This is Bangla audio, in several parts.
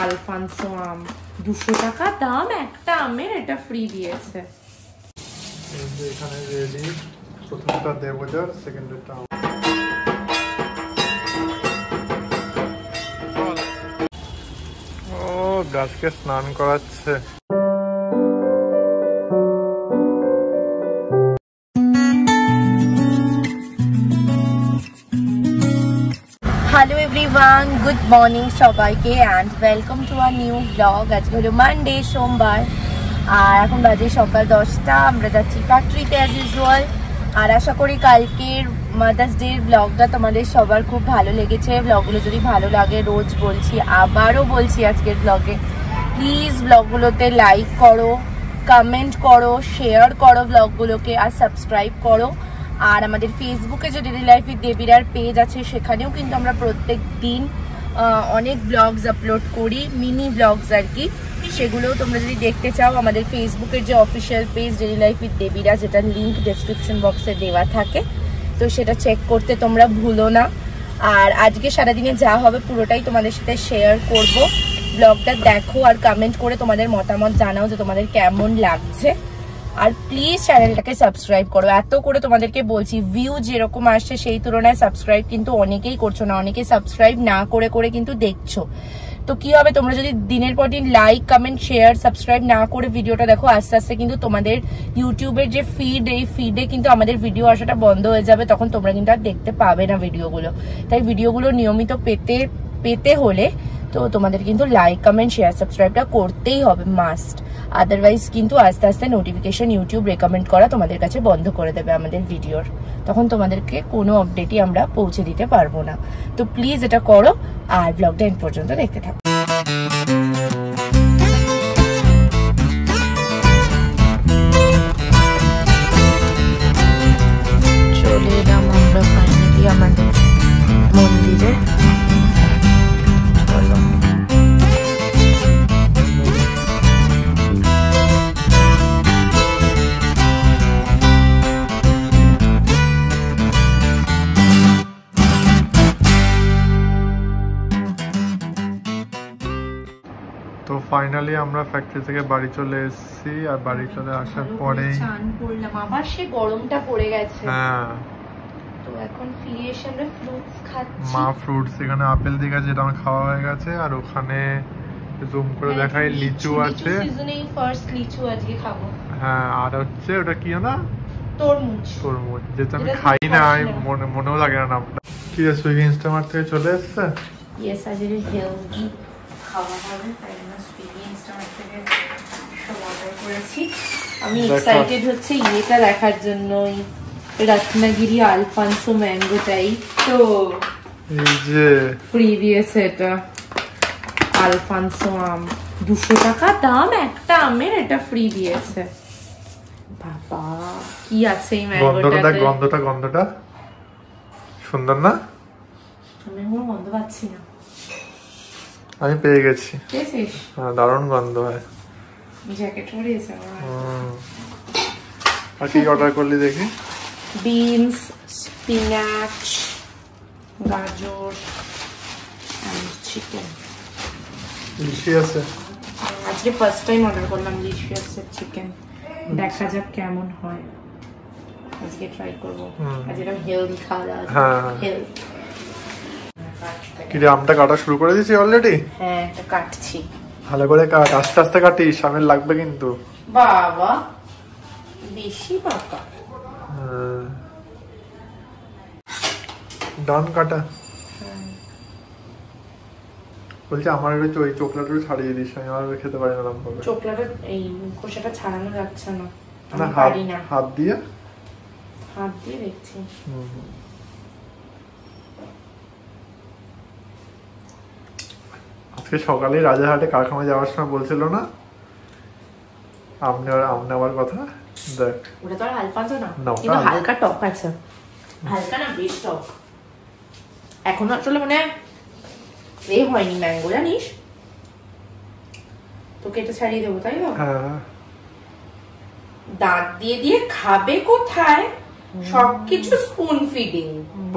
আলফানসো আম 200 টাকা দাম একটা আমের, এটা ফ্রি দিয়েছে। এখানে রেডি, প্রথমটা দেবজার, সেকেন্ডটা ও গাছকে স্নান করাচ্ছে। হ্যালো এভরিওয়ান, গুড মর্নিং সবাইকে and welcome to our new blog. আজকে হলো মানডে, সোমবার, আর এখন বাজে সকাল 10টা। আমরা যাচ্ছি ফ্যাক্টরিতে অ্যাজ ইউজুয়াল। আর আশা করি কালকের মাদার্স ডের ব্লগটা তোমাদের সবার খুব ভালো লেগেছে। ব্লগগুলো যদি ভালো লাগে, রোজ বলছি, আবারও বলছি আজকের ব্লগে, প্লিজ ব্লগগুলোতে লাইক করো, কমেন্ট করো, শেয়ার করো ব্লগগুলোকে, আর সাবস্ক্রাইব করো। আর আমাদের ফেসবুকে যে ডেলি লাইফ উইথ দেবিরার পেজ আছে, সেখানেও কিন্তু আমরা প্রত্যেক দিন অনেক ব্লগস আপলোড করি, মিনি ব্লগস আর কি। সেগুলোও তোমরা যদি দেখতে চাও, আমাদের ফেসবুকের যে official page daily life with Debira, যেটা লিঙ্ক ডেসক্রিপশন বক্সে দেওয়া থাকে, তো সেটা চেক করতে তোমরা ভুলো না। আর আজকে সারাদিনে যা হবে পুরোটাই তোমাদের সাথে শেয়ার করব। ব্লগটা দেখো আর কমেন্ট করে তোমাদের মতামত জানাও যে তোমাদের কেমন লাগছে। আর প্লিজ চ্যানেলটাকে সাবস্ক্রাইব করো। এত করে তোমাদেরকে বলছি, ভিউ যেরকম আসছে সেই তুলনায় সাবস্ক্রাইব কিন্তু অনেকেই করছো না, অনেকে সাবস্ক্রাইব না করে করে কিন্তু দেখছো। তো কি হবে, তোমরা যদি দিনের পর দিন লাইক, কমেন্ট, শেয়ার, সাবস্ক্রাইব না করে ভিডিওটা দেখো, আস্তে আস্তে কিন্তু তোমাদের ইউটিউবের যে ফিড, এই ফিডে কিন্তু আমাদের ভিডিও আসাটা বন্ধ হয়ে যাবে। তখন তোমরা কিন্তু আর দেখতে পাবে না ভিডিওগুলো। তাই ভিডিওগুলো নিয়মিত পেতে হলে তো তোমাদের কিন্তু লাইক, কমেন্ট, শেয়ার, সাবস্ক্রাইবটা করতেই হবে, মাস্ট। আদারওয়াইজ কিন্তু আস্তে আস্তে নোটিফিকেশন ইউটিউব রেকমেন্ড করা তোমাদের কাছে বন্ধ করে দেবে আমাদের ভিডিওর। তখন তোমাদেরকে কোনো আপডেটই আমরা পৌঁছে দিতে পারবো না। তো প্লিজ এটা করো, আর ব্লগটা এন্ড পর্যন্ত দেখতে থাকো। চলে এলাম আমরা ফাইনালি আমাদের মন্দিরে। তো ফাইনালি আমরা ফ্যাক্টরি থেকে বাড়ি চলে এসেছি। আর বাড়ি চলে আসার পরেই স্নান করলাম, আবার সে গরমটা পড়ে গেছে। হ্যাঁ, তো এখন ফিরে এসে আমরা ফ্রুটস খাচ্ছি। মা ফ্রুটস, এখানে আপেল দিকে যেটা আমার খাওয়া হয়ে গেছে। আর ওখানে জুম করে দেখাই লিচু আছে, সিজনেই ফার্স্ট লিচু আজকে খাবো। হ্যাঁ, আর হচ্ছে ওটা কি না, তরমুজ। তরমুজ, যেটা আমি খাই না, আমি মনেও লাগে না নামটা। কি রে, সুইগি ইনস্টামার্ট থেকে চলে এসছে? ইয়েস, আজকে হেলদি খাওয়া হবে, তাই জন্য সুইগি ইনস্টামার্ট থেকে সব অর্ডার করেছি। আমি এক্সাইটেড হচ্ছে ইয়েটা দেখার জন্য, রত্নাগিরি আলফানসো ম্যাঙ্গোটাই তো এই যে ফ্রি দিয়েছে। এটা আলফানসো আম 200 টাকা দাম একটা আমের, এটা ফ্রি দিয়েছে। বাবা কি আছে এই ম্যাঙ্গোটাতে, গন্ধটা সুন্দর না? আমি কোনো গন্ধ পাচ্ছি না। আমি পেয়ে গেছি, পেয়েছিস? হ্যাঁ, দারুণ গন্ধ হয়। জ্যাকেট পরিয়েছে। আর কি অর্ডার করলি দেখি? বিনস, স্পিনাচ, গাজর এন্ড চিকেন। লিচি আছে আজকে ফার্স্ট টাইম অর্ডার করলাম লিচিয়াসের চিকেন। দেখা যাক কেমন হয়, আজকে ট্রাই করব। আজ এটা হেলদি খাওয়া দাওয়া। হ্যাঁ, হেলথ। কি রে, আমটা কাটা শুরু করে দিয়েছি অলরেডি? হ্যাঁ, এটা কাটছি। ভালো করে কাট, আস্তে আস্তে কাটিস, সামনে লাগবে কিন্তু। বাবা বেশি পাকা। ডান কাটা। বলছি আমার একটু ওই চোখলাটা ছাড়িয়ে দিস, আমি আর খেতে পারি না। চোখলাটা এই খোসাটা ছাড়ানো যাচ্ছে না, না হাত দিয়ে দেখছি। আজকে সকালে রাজারহাটে কারখানা যাওয়ার সময় বলছিল না আম নেওয়ার কথা? দেখ, ওটা তো আর আলফানসো না, কিন্তু হালকা টক আছে। হালকা না, বেশ টক। এখনো আসলে মানে এই হয়নি ম্যাঙ্গো, জানিস? তোকে এটা ছাড়িয়ে দেবো, তাই না? দাঁত দিয়ে দিয়ে খাবে কোথায়, সবকিছু স্পুন ফিডিং।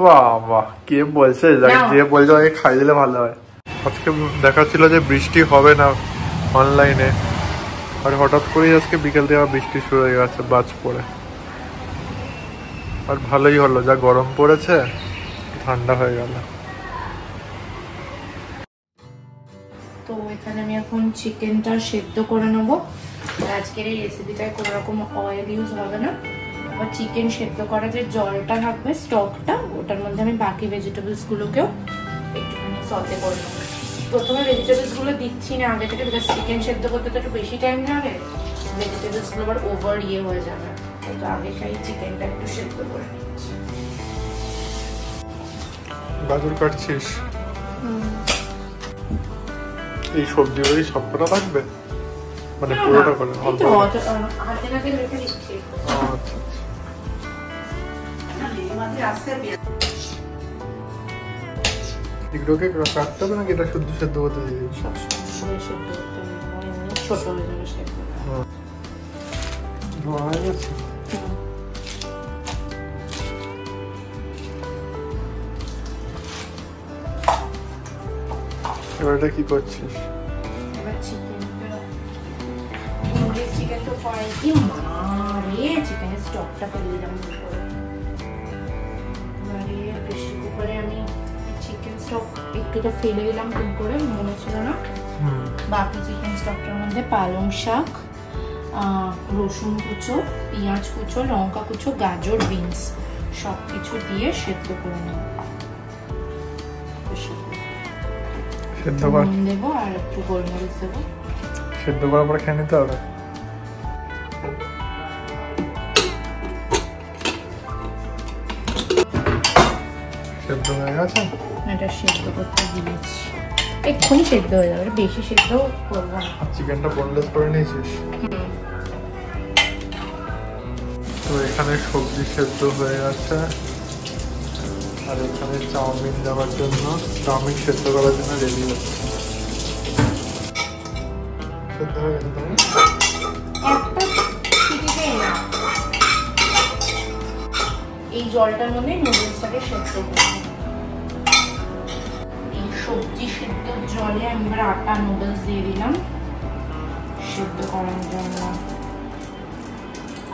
বাবা কে বলছে, যে বলছে খাই দিলে ভালো হয়। আজকে দেখাচ্ছিল যে বৃষ্টি হবে না অনলাইনে, আর হঠাৎ করেই আজকে বিকেল থেকে বৃষ্টি শুরু হয়ে গেছে বাজ পড়ে। আর ভালোই হলো, যা গরম পড়েছে ঠান্ডা হয়ে গেল। তো এখানে আমি এখন চিকেনটা সেদ্ধ করে নেবো। আজকের এই রেসিপিটায় কোনো রকম অয়েল ইউজ হবে না। আবার চিকেন সেদ্ধ করা যে জলটা থাকবে, স্টকটা, ওটার মধ্যে আমি বাকি ভেজিটেবলসগুলোকেও একটুখানি সতে করে নেবো। প্রথমে ভেজিটেবলসগুলো দিচ্ছি না আগে থেকে, বিকজ চিকেন সেদ্ধ করতে তো একটু বেশি টাইম লাগে, ভেজিটেবলসগুলো আবার ওভার হয়ে যাবে। তো আগে সেই চিকেনটা একটু সেদ্ধ করে নিচ্ছি। গাজর কাটছিস? এই সবজিগুলোই সবকটা থাকবে, মানে পুরোটা করে হাতে নাতে রেখে দিচ্ছি। এগুলোকে কাটতে হবে নাকি এটা শুদ্ধ সেদ্ধ করতে দিয়ে দিবি? ছোট হয়ে যাবে সেদ্ধ। হয়ে গেছে। এবার এটা কি করছিস? এবার চিকেনটা তো ফ্রাই কি মারে চিকেনের স্টকটা ফেলে দিলাম উপরে। এবারে প্রেসার কুকারে আমি চিকেন স্টক একটু তো ফেলে দিলাম, ভুল করে, মনে ছিল না। বাকি চিকেন স্টকটার মধ্যে পালং শাক, রসুন কুচো, পেঁয়াজ কুচো, লঙ্কা কুচো, গাজর, বিনস সব কিছু দিয়ে সেদ্ধ করে নেব। সেদ্ধ করে দেবো আর একটু গোলমরিচ দেবো। সেদ্ধ করার পরে খেয়ে নিতে হবে। সেদ্ধ হয়ে গেছে, এটা সেদ্ধ করতে দিয়েছি, এক্ষুনি সেদ্ধ হয়ে যাবে, বেশি সেদ্ধ করবো না। চিকেনটা বোনলেস করে নিয়েছিস? তো এখানে সবজি সেদ্ধ হয়ে গেছে, আর এখানে চাউমিন দেওয়ার জন্য, চাউমিন সেদ্ধ করার জন্য রেডি হচ্ছে। সেদ্ধ হয়ে গেছে তাই না? এই জলটার মধ্যে নুডলসটাকে সেদ্ধ করবো। এই সবজি সেদ্ধ জলে আমি এবার আটা নুডলস দিয়ে দিলাম সেদ্ধ করার জন্য।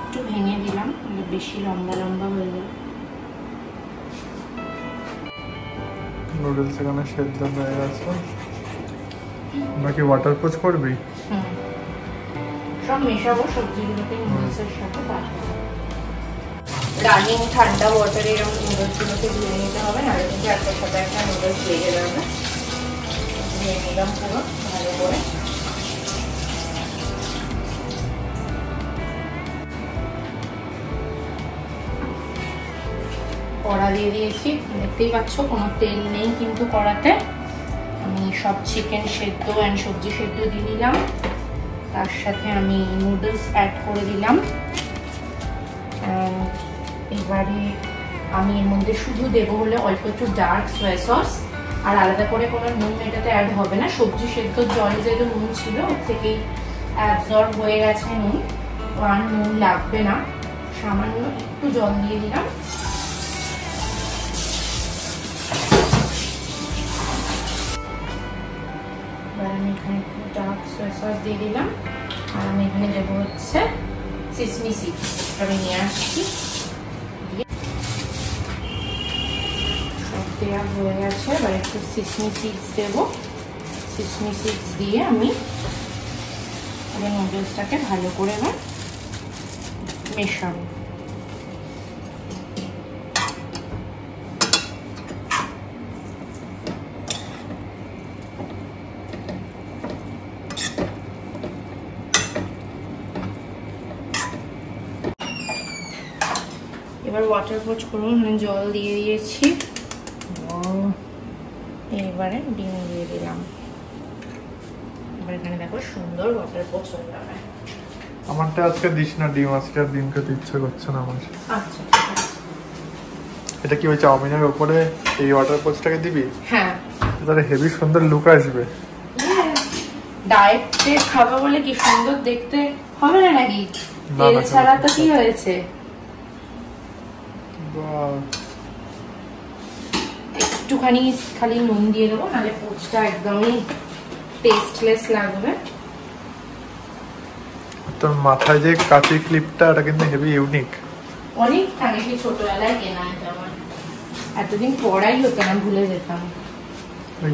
একটু ভেঙে দিলাম, বেশি লম্বা লম্বা হয়ে যাবে। নুডলস এখানে সেদ্ধ হয়ে গেছে, নাকি ওয়াটার পোচ করবি? সব মেশাবো সবজিগুলোকে নুডলসের সাথে। রানিং ঠান্ডা ওয়াটারে এরকম নুডলসগুলোকে ধুয়ে নিতে হবে, নাহলে কিন্তু একটার সাথে একটা নুডলস লেগে যাবে। ধুয়ে নিলাম পুরো ভালো করে। কড়া দিয়ে দিয়েছি, দেখতেই পাচ্ছ কোনো তেল নেই কিন্তু কড়াতে। আমি সব চিকেন সেদ্ধ অ্যান্ড সবজি সেদ্ধ দিয়ে দিলাম, তার সাথে আমি নুডলস অ্যাড করে দিলাম। এবারে আমি এর মধ্যে শুধু দেবো হলে অল্প একটু ডার্ক সয়া সস, আর আলাদা করে কোনো নুন এটাতে অ্যাড হবে না। সবজি সেদ্ধ জলে যেহেতু নুন ছিল, ওর থেকেই অ্যাবজর্ব হয়ে গেছে নুন, আর নুন লাগবে না। সামান্য একটু জল দিয়ে দিলাম। এবার আমি এখানে একটু ডার্ক সয়া সস দিয়ে দিলাম, আর আমি এখানে দেবো হচ্ছে সিসমি সিডস। আমি নিয়ে আসছি, সব দেওয়া হয়ে গেছে। এবার একটু সিসমি সিডস দেবো। সিসমি সিডস দিয়ে আমি নুডলসটাকে ভালো করে এবার মেশাবো। এবার ওয়াটার পোচ করুন, জল দিয়ে দিয়েছি, এবারে ডিম দিয়ে দিলাম। এবার এখানে দেখো সুন্দর ওয়াটার পোচ হয়ে যাবে। আমারটা আজকে দিস না ডিম, আজকে আর ডিম খেতে ইচ্ছে করছে না আমার। আচ্ছা, এটা কি ওই চাউমিনের উপরে এই ওয়াটার পোচটাকে দিবি? হ্যাঁ, তাহলে হেভি সুন্দর লুক আসবে। ডায়েটে খাবো বলে কি সুন্দর দেখতে হবে না নাকি? তেল ছাড়া তো কি হয়েছে, একটুখানি খালি নুন দিয়ে দেবো, নাহলে পোচটা একদমই টেস্টলেস লাগবে। তোর মাথায় যে কাঁচি ক্লিপটা, এটা কিন্তু হেভি ইউনিক। অনেক আগে সেই ছোটবেলায় কেনা আমার, এতদিন পড়াই হতো না, ভুলে যেতাম।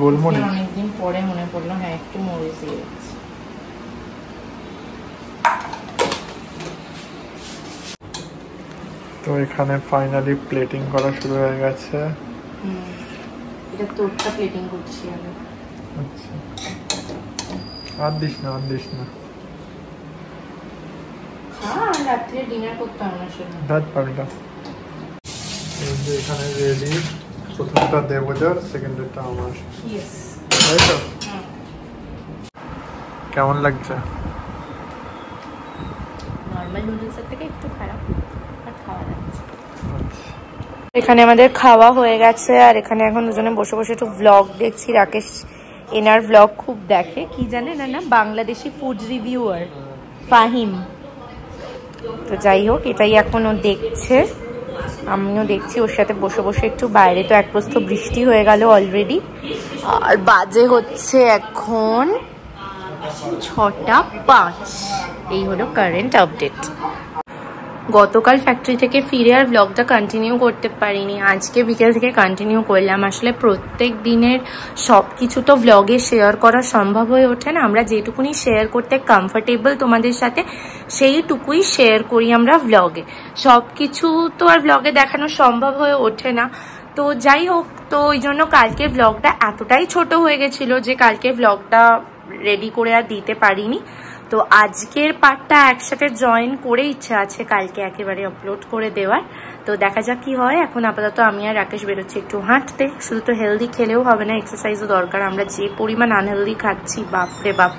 গোলমরিচ অনেকদিন পরে মনে পড়লো, হ্যাঁ একটু মরিচ দিয়ে দিচ্ছি। তো এখানে ফাইনালি প্লেটিং করা শুরু হয়ে গেছে। এটা তোরটা প্লেটিং করছি আমি। আচ্ছা, আর দিস না, আর দিস না। হ্যাঁ, রাত্রে ডিনার করতাম না সেটা। দাঁত পাবি না। এই যে এখানে রেডি, প্রথমটা দেবজার, সেকেন্ডটা আমার। ইয়েস, তাই তো? কেমন লাগছে? নরমাল নুডলসের থেকে একটু খারাপ, আর খাওয়া যাচ্ছে। এখানে আমাদের খাওয়া হয়ে গেছে, আর এখানে এখন দুজনে বসে বসে একটু ব্লগ দেখছি। রাকেশ এনার ব্লগ খুব দেখে, কি জানে না, না বাংলাদেশি ফুড রিভিউয়ার ফাহিম। তো যাই হোক, এটাই এখন ও দেখছে, আমিও দেখছি ওর সাথে বসে বসে একটু। বাইরে তো এক প্রস্থ বৃষ্টি হয়ে গেল অলরেডি, আর বাজে হচ্ছে এখন 6:05। এই হলো কারেন্ট আপডেট। গতকাল ফ্যাক্টরি থেকে ফিরে আর ব্লগটা কন্টিনিউ করতে পারিনি, আজকে বিকেল থেকে কন্টিনিউ করলাম। আসলে প্রত্যেক দিনের সব কিছু তো ব্লগে শেয়ার করা সম্ভব হয়ে ওঠে না। আমরা যেটুকুনি শেয়ার করতে কমফোর্টেবল তোমাদের সাথে, সেইটুকুই শেয়ার করি আমরা ব্লগে। সব কিছু তো আর ব্লগে দেখানো সম্ভব হয়ে ওঠে না। তো যাই হোক, তো ওই জন্য কালকে ব্লগটা এতটাই ছোট হয়ে গেছিলো যে কালকে ব্লগটা রেডি করে আর দিতে পারিনি। তো আজকের পার্টটা একসাথে জয়েন করে ইচ্ছা আছে কালকে একেবারে আপলোড করে দেওয়ার। তো দেখা যাক কি হয়। এখন আপাতত আমি আর রাকেশ বেরোচ্ছি একটু হাঁটতে। শুধু তো হেলদি খেলেও হবে না, এক্সারসাইজও দরকার। আমরা যে পরিমাণ আনহেলদি খাচ্ছি, বাপরে বাপ।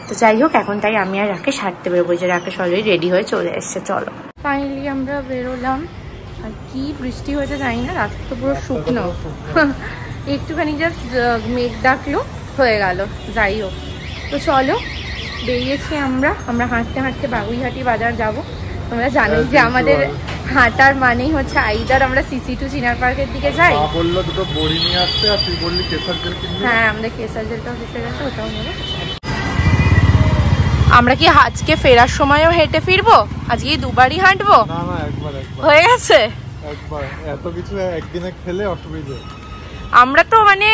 তো যাই হোক, এখন তাই আমি আর রাকেশ হাঁটতে বেরোবো। যে রাকেশ অলরেডি রেডি হয়ে চলে এসছে। চলো, ফাইনালি আমরা বেরোলাম। আর কি বৃষ্টি হয়েছে জানি না, রাস্তা তো পুরো শুকনো। একটুখানি জাস্ট মেঘ ডাকলো, হয়ে গেল। যাই হোক, তো চলো বেরিয়েছি আমরা হাঁটতে হাঁটতে বাগুইহাটি বাজার যাব। তোমরা জানোই যে আমাদের হাঁটার মানেই হচ্ছে আইদার আমরা সিসি2 চিনার পার্কের দিকে যাই। বললো দুটো বড়ি নিয়ে আসতে, আর তুই বললি কেসার জেল কিনবি। হ্যাঁ, আমাদের কেসার জেলটাও দিতে গেছে, ওটাও নেবো। আমরা কি আজকে ফেরার সময়ও হেঁটে ফিরবো? আজকে দুবারই হাঁটবো? না না, একবার হয়ে গেছে। একবার এত কিছু একদিনে খেলে অসুবিধা। আমরা তো মানে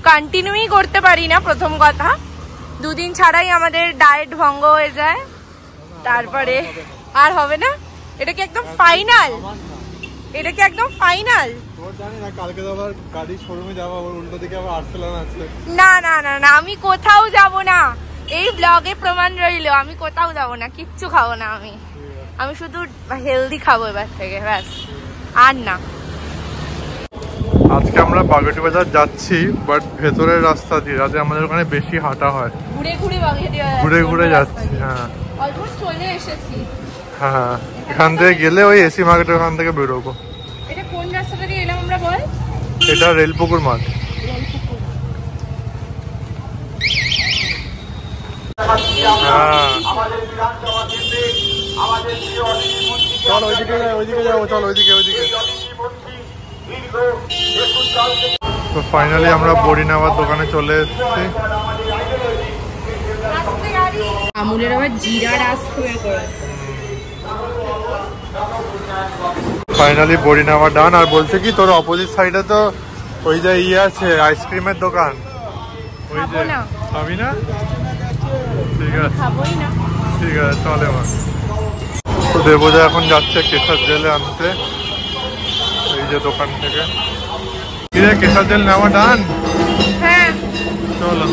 কন্টিনিউই করতে পারি না, প্রথম কথা। দুদিন ছাড়াই আমাদের ডায়েট ভঙ্গ হয়ে যায়, তারপরে আর হবে না। এটা কি একদম ফাইনাল? এটা কি একদম ফাইনাল? তোর জানি না, কালকে তো আবার গাড়ি শোরুমে যাবো, আবার উল্টো দিকে আবার আর্সেনাল আছে। না না না না, আমি কোথাও যাব না। এই ব্লগে প্রমাণ রইলো, আমি কোথাও যাব না, কিচ্ছু খাবো না। আমি শুধু হেলদি খাবো এবার থেকে, ব্যাস, আর না। আজকে আমরা বাগুইহাটি বাজার যাচ্ছি, বাট ভেতরের রাস্তা দিয়ে, যাতে আমাদের ওখানে বেশি হাঁটা হয়। ঘুরে ঘুরে যাচ্ছি। হ্যাঁ, অলমোস্ট চলে এসেছি। হ্যাঁ, এখান থেকে গেলে ওই এসি মার্কেটের ওখান থেকে বেরোবো। এটা কোন রাস্তাটা দিয়ে এলাম আমরা বল? এটা রেলপুকুর মাঠ। চল ওইদিকে যাবো, চল ওইদিকে। তো ফাইনালি আমরা বড়ি নেওয়ার দোকানে চলে এসেছি। আমুলের আবার জিরা রাস করে করে। ফাইনালি বড়ি নেওয়া ডান। আর বলছে কি, তোর অপোজিট সাইডে তো ওই যে ইয়ে আছে, আইসক্রিমের দোকান। ওই যে খাবি না? ঠিক আছে, খাবোই না। ঠিক আছে, চলে। আমার তো দেবজা এখন যাচ্ছে কেশার জেলে আনতে, এই যে দোকান থেকে। কি রে, কেশার জেল নেওয়া ডান? হ্যাঁ, চলো।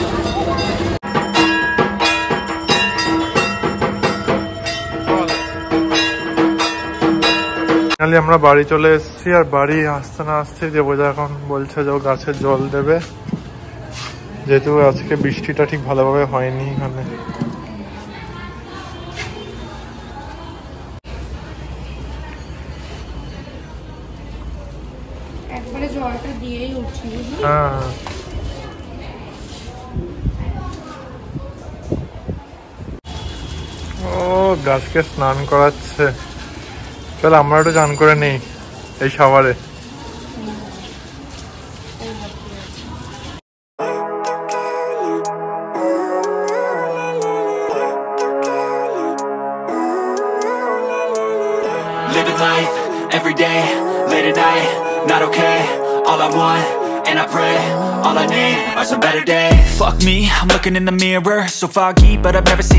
ফাইনালি আমরা বাড়ি চলে এসেছি। আর বাড়ি আসতে না আসতে দেবজা এখন বলছে যে ও গাছের জল দেবে, যেহেতু আজকে বৃষ্টিটা ঠিক ভালোভাবে হয়নি এখানে। একবারে জলটা দিয়েই উঠছি। হ্যাঁ, ও গাছকে স্নান করাচ্ছে। চল আমরা একটু চান করে নেই এই শাওয়ারে। living life, every day, late at night, not okay. All I want, and I pray, all I need are some better days. Fuck me, I'm looking in the mirror, so foggy, but I've never seen